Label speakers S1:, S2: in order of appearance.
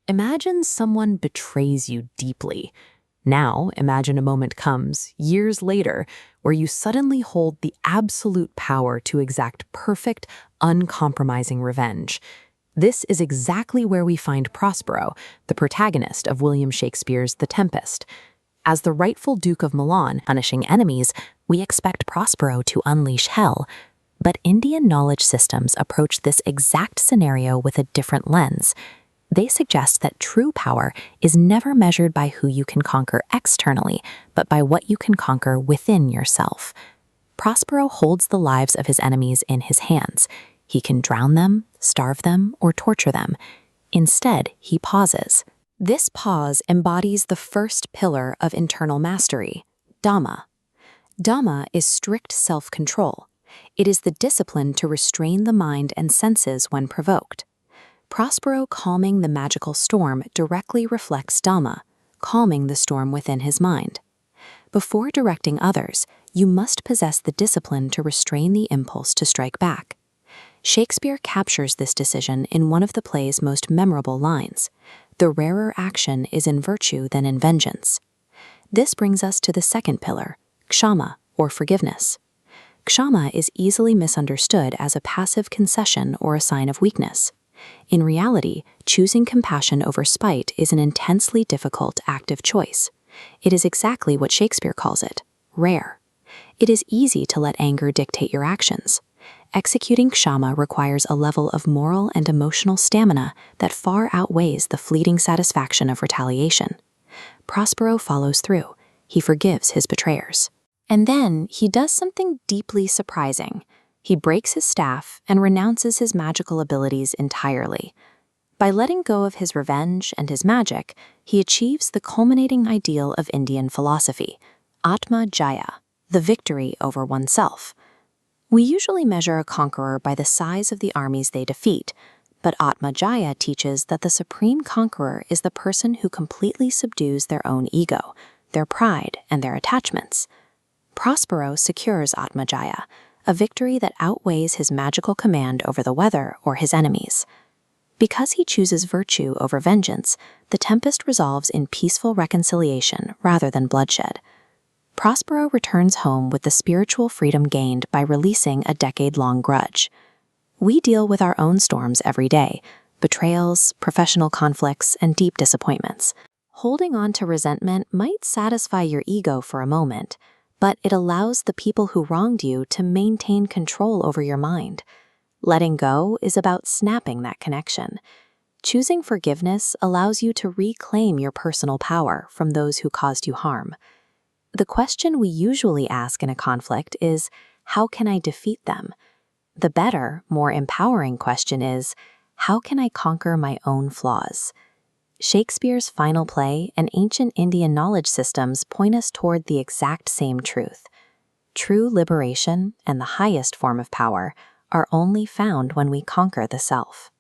S1: Imagine someone betrays you deeply. Now, imagine a moment comes, years later, where you suddenly hold the absolute power to exact perfect, uncompromising revenge. This is exactly where we find Prospero, the protagonist of William Shakespeare's The Tempest. As the rightful Duke of Milan punishing enemies, we expect Prospero to unleash hell. But Indian knowledge systems approach this exact scenario with a different lens. They suggest that true power is never measured by who you can conquer externally, but by what you can conquer within yourself. Prospero holds the lives of his enemies in his hands. He can drown them, starve them, or torture them. Instead, he pauses. This pause embodies the first pillar of internal mastery, Dhamma. Dhamma is strict self-control. It is the discipline to restrain the mind and senses when provoked. Prospero calming the magical storm directly reflects Dhamma, calming the storm within his mind. Before directing others, you must possess the discipline to restrain the impulse to strike back. Shakespeare captures this decision in one of the play's most memorable lines: "The rarer action is in virtue than in vengeance." This brings us to the second pillar, Kshama, or forgiveness. Kshama is easily misunderstood as a passive concession or a sign of weakness. In reality, choosing compassion over spite is an intensely difficult active choice. It is exactly what Shakespeare calls it, rare. It is easy to let anger dictate your actions. Executing Kshama requires a level of moral and emotional stamina that far outweighs the fleeting satisfaction of retaliation. Prospero follows through. He forgives his betrayers. And then he does something deeply surprising. He breaks his staff and renounces his magical abilities entirely. By letting go of his revenge and his magic, he achieves the culminating ideal of Indian philosophy, Atma-Jaya, the victory over oneself. We usually measure a conqueror by the size of the armies they defeat, but Atma-Jaya teaches that the supreme conqueror is the person who completely subdues their own ego, their pride, and their attachments. Prospero secures Atma-Jaya, a victory that outweighs his magical command over the weather or his enemies. Because he chooses virtue over vengeance, the Tempest resolves in peaceful reconciliation rather than bloodshed. Prospero returns home with the spiritual freedom gained by releasing a decade-long grudge. We deal with our own storms every day: betrayals, professional conflicts, and deep disappointments. Holding on to resentment might satisfy your ego for a moment, but it allows the people who wronged you to maintain control over your mind. Letting go is about snapping that connection. Choosing forgiveness allows you to reclaim your personal power from those who caused you harm. The question we usually ask in a conflict is, how can I defeat them? The better, more empowering question is, how can I conquer my own flaws? Shakespeare's final play and ancient Indian knowledge systems point us toward the exact same truth. True liberation and the highest form of power are only found when we conquer the self.